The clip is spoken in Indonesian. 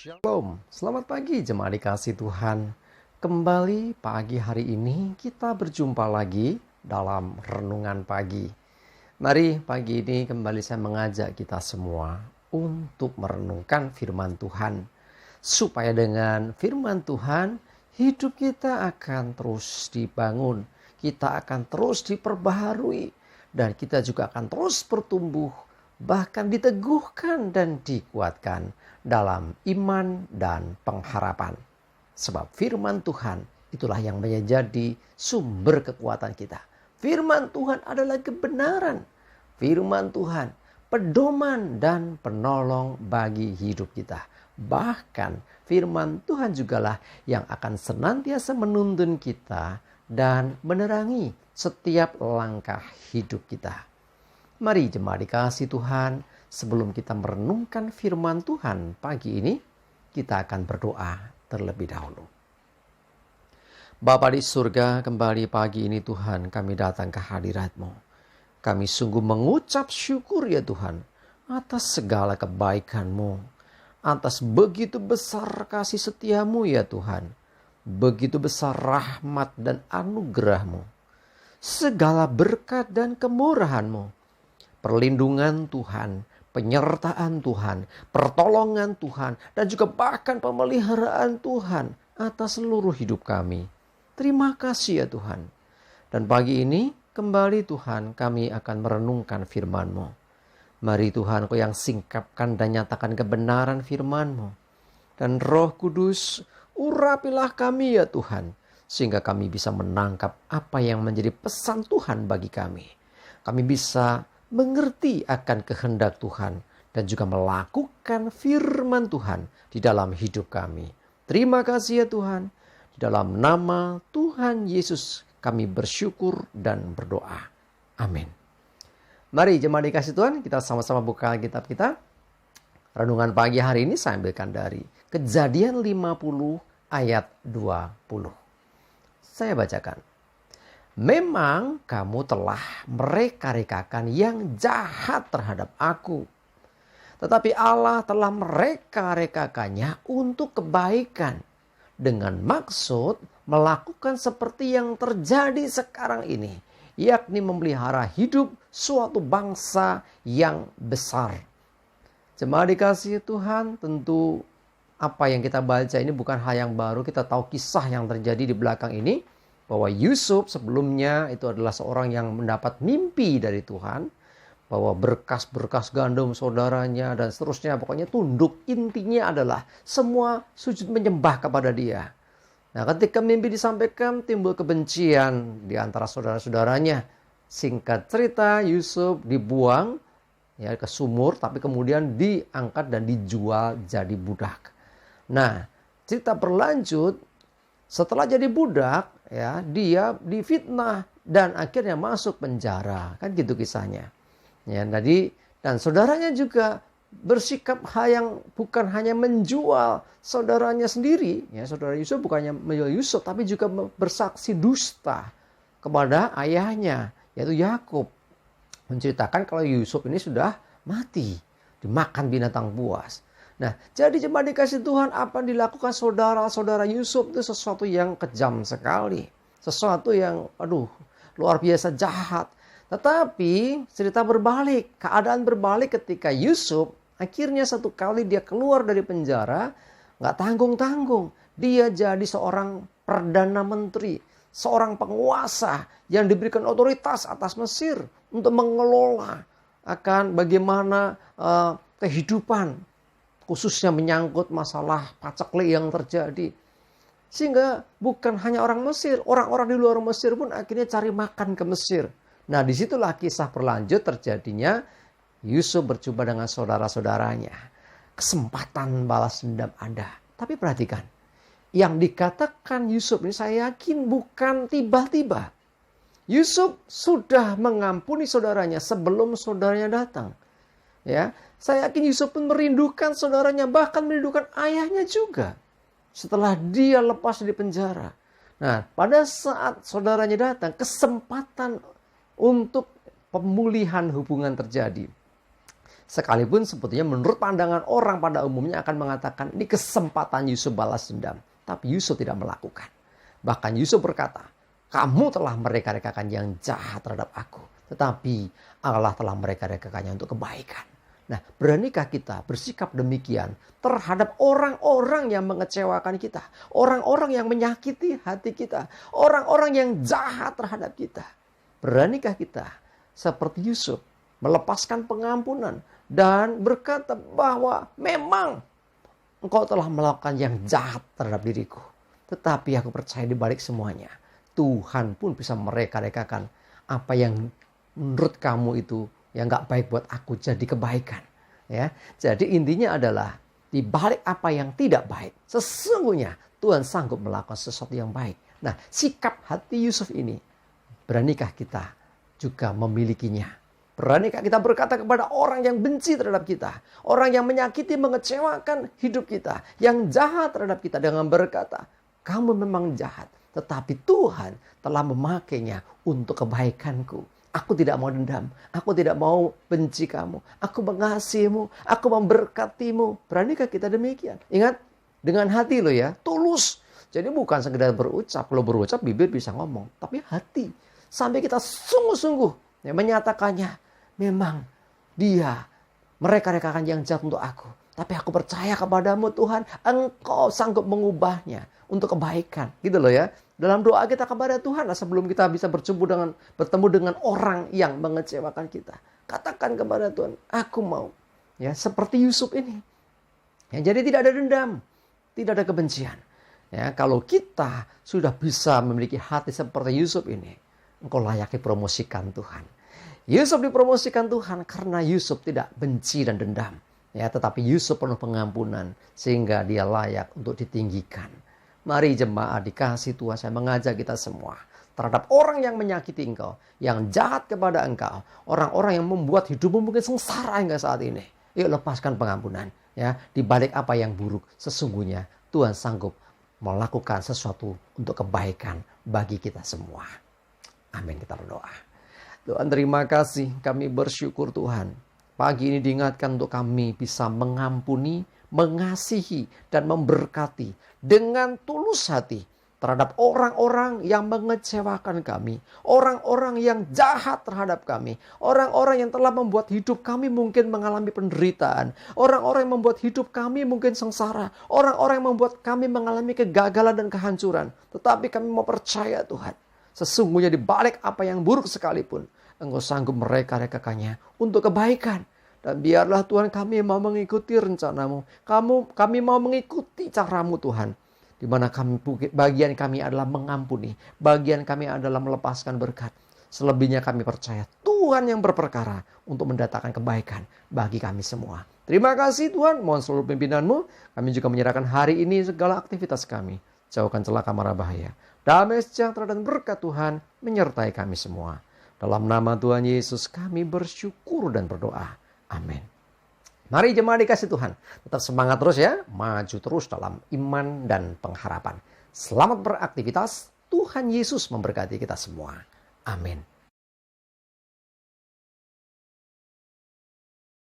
Shalom, selamat pagi jemaat dikasih Tuhan. Kembali pagi hari ini kita berjumpa lagi dalam renungan pagi. Mari pagi ini kembali saya mengajak kita semua untuk merenungkan firman Tuhan. Supaya dengan firman Tuhan hidup kita akan terus dibangun. Kita akan terus diperbaharui. Dan kita juga akan terus bertumbuh. Bahkan diteguhkan dan dikuatkan dalam iman dan pengharapan. Sebab firman Tuhan itulah yang menjadi sumber kekuatan kita. Firman Tuhan adalah kebenaran. Firman Tuhan pedoman dan penolong bagi hidup kita. Bahkan firman Tuhan jugalah yang akan senantiasa menuntun kita dan menerangi setiap langkah hidup kita. Mari jemaat dikasih Tuhan, sebelum kita merenungkan firman Tuhan pagi ini, kita akan berdoa terlebih dahulu. Bapa di surga, kembali pagi ini Tuhan kami datang ke hadirat-Mu. Kami sungguh mengucap syukur ya Tuhan atas segala kebaikan-Mu, atas begitu besar kasih setia-Mu ya Tuhan, begitu besar rahmat dan anugerah-Mu, segala berkat dan kemurahan-Mu, perlindungan Tuhan, penyertaan Tuhan, pertolongan Tuhan, dan juga bahkan pemeliharaan Tuhan atas seluruh hidup kami. Terima kasih ya Tuhan. Dan pagi ini kembali Tuhan kami akan merenungkan firman-Mu. Mari Tuhan Kau yang singkapkan dan nyatakan kebenaran firman-Mu. Dan Roh Kudus urapilah kami ya Tuhan, sehingga kami bisa menangkap apa yang menjadi pesan Tuhan bagi kami. Kami bisa mengerti akan kehendak Tuhan dan juga melakukan firman Tuhan di dalam hidup kami. Terima kasih ya Tuhan. Di dalam nama Tuhan Yesus kami bersyukur dan berdoa. Amin. Mari jemaat dikasih Tuhan, kita sama-sama buka kitab kita. Renungan pagi hari ini saya ambilkan dari Kejadian 50 ayat 20. Saya bacakan. Memang kamu telah mereka-rekakan yang jahat terhadap aku. Tetapi Allah telah mereka-rekakannya untuk kebaikan. Dengan maksud melakukan seperti yang terjadi sekarang ini. Yakni memelihara hidup suatu bangsa yang besar. Jemaat dikasihi Tuhan, tentu apa yang kita baca ini bukan hal yang baru. Kita tahu kisah yang terjadi di belakang ini. Bahwa Yusuf sebelumnya itu adalah seorang yang mendapat mimpi dari Tuhan. Bahwa berkas-berkas gandum saudaranya dan seterusnya. Pokoknya tunduk, intinya adalah semua sujud menyembah kepada dia. Nah ketika mimpi disampaikan timbul kebencian di antara saudara-saudaranya. Singkat cerita Yusuf dibuang ya, ke sumur tapi kemudian diangkat dan dijual jadi budak. Nah cerita berlanjut. Setelah jadi budak, ya, dia difitnah dan akhirnya masuk penjara. Kan gitu kisahnya. Ya, dan saudaranya juga bersikap yang bukan hanya menjual saudaranya sendiri. Ya, saudara Yusuf bukannya menjual Yusuf, tapi juga bersaksi dusta kepada ayahnya, yaitu Yakub. Menceritakan kalau Yusuf ini sudah mati, dimakan binatang buas. Nah, jadi jemaat dikasih Tuhan, apa yang dilakukan saudara-saudara Yusuf itu sesuatu yang kejam sekali. Sesuatu yang, luar biasa jahat. Tetapi cerita berbalik, keadaan berbalik ketika Yusuf akhirnya satu kali dia keluar dari penjara, gak tanggung-tanggung. Dia jadi seorang perdana menteri, seorang penguasa yang diberikan otoritas atas Mesir untuk mengelola akan bagaimana kehidupan, khususnya menyangkut masalah paceklik yang terjadi. Sehingga bukan hanya orang Mesir, orang-orang di luar Mesir pun akhirnya cari makan ke Mesir. Nah disitulah kisah berlanjut terjadinya Yusuf berjumpa dengan saudara-saudaranya. Kesempatan balas dendam ada. Tapi perhatikan, yang dikatakan Yusuf ini saya yakin bukan tiba-tiba. Yusuf sudah mengampuni saudaranya sebelum saudaranya datang. Ya, saya yakin Yusuf pun merindukan saudaranya, bahkan merindukan ayahnya juga setelah dia lepas dari penjara. Nah, pada saat saudaranya datang, kesempatan untuk pemulihan hubungan terjadi. Sekalipun sebetulnya menurut pandangan orang pada umumnya akan mengatakan ini kesempatan Yusuf balas dendam. Tapi Yusuf tidak melakukan. Bahkan Yusuf berkata, kamu telah mereka-rekakan yang jahat terhadap aku. Tetapi Allah telah mereka-rekakannya untuk kebaikan. Nah, beranikah kita bersikap demikian terhadap orang-orang yang mengecewakan kita. Orang-orang yang menyakiti hati kita. Orang-orang yang jahat terhadap kita. Beranikah kita seperti Yusuf melepaskan pengampunan dan berkata bahwa memang engkau telah melakukan yang jahat terhadap diriku. Tetapi aku percaya di balik semuanya, Tuhan pun bisa mereka-rekakan apa yang menurut kamu itu yang gak baik buat aku jadi kebaikan. Ya, jadi intinya adalah di balik apa yang tidak baik, sesungguhnya Tuhan sanggup melakukan sesuatu yang baik. Nah, sikap hati Yusuf ini, beranikah kita juga memilikinya? Beranikah kita berkata kepada orang yang benci terhadap kita, orang yang menyakiti, mengecewakan hidup kita, yang jahat terhadap kita dengan berkata, kamu memang jahat, tetapi Tuhan telah memakainya untuk kebaikanku. Aku tidak mau dendam, aku tidak mau benci kamu, aku mengasihimu, aku memberkatimu. Beranikah kita demikian? Ingat, dengan hati lo ya, tulus. Jadi bukan sekedar berucap, kalau berucap bibir bisa ngomong, tapi hati. Sampai kita sungguh-sungguh menyatakannya. Memang dia mereka-rekakan yang jahat untuk aku. Tapi aku percaya kepadamu Tuhan. Engkau sanggup mengubahnya untuk kebaikan. Gitu loh ya. Dalam doa kita kepada Tuhan. Sebelum kita bisa bertemu dengan orang yang mengecewakan kita. Katakan kepada Tuhan. Aku mau. Ya, seperti Yusuf ini. Ya, jadi tidak ada dendam. Tidak ada kebencian. Ya, kalau kita sudah bisa memiliki hati seperti Yusuf ini. Engkau layak dipromosikan Tuhan. Yusuf dipromosikan Tuhan karena Yusuf tidak benci dan dendam. Ya, tetapi Yusuf penuh pengampunan sehingga dia layak untuk ditinggikan. Mari jemaat dikasih Tuhan, saya mengajak kita semua terhadap orang yang menyakiti engkau, yang jahat kepada engkau, orang-orang yang membuat hidupmu mungkin sengsara hingga saat ini. Yuk lepaskan pengampunan. Ya, di balik apa yang buruk, sesungguhnya Tuhan sanggup melakukan sesuatu untuk kebaikan bagi kita semua. Amin, kita berdoa. Tuhan terima kasih, kami bersyukur Tuhan. Pagi ini diingatkan untuk kami bisa mengampuni, mengasihi, dan memberkati dengan tulus hati terhadap orang-orang yang mengecewakan kami. Orang-orang yang jahat terhadap kami. Orang-orang yang telah membuat hidup kami mungkin mengalami penderitaan. Orang-orang yang membuat hidup kami mungkin sengsara. Orang-orang yang membuat kami mengalami kegagalan dan kehancuran. Tetapi kami mau percaya Tuhan. Sesungguhnya di balik apa yang buruk sekalipun, Engkau sanggup mereka-rekakannya untuk kebaikan. Dan biarlah Tuhan kami mau mengikuti rencanamu. Kami mau mengikuti caramu Tuhan. Di mana bagian kami adalah mengampuni. Bagian kami adalah melepaskan berkat. Selebihnya kami percaya Tuhan yang berperkara untuk mendatangkan kebaikan bagi kami semua. Terima kasih Tuhan. Mohon seluruh pimpinanmu. Kami juga menyerahkan hari ini segala aktivitas kami. Jauhkan celaka mara bahaya. Damai sejahtera dan berkat Tuhan menyertai kami semua. Dalam nama Tuhan Yesus kami bersyukur dan berdoa. Amin. Mari jemaat dikasih Tuhan. Tetap semangat terus ya. Maju terus dalam iman dan pengharapan. Selamat beraktivitas. Tuhan Yesus memberkati kita semua. Amin.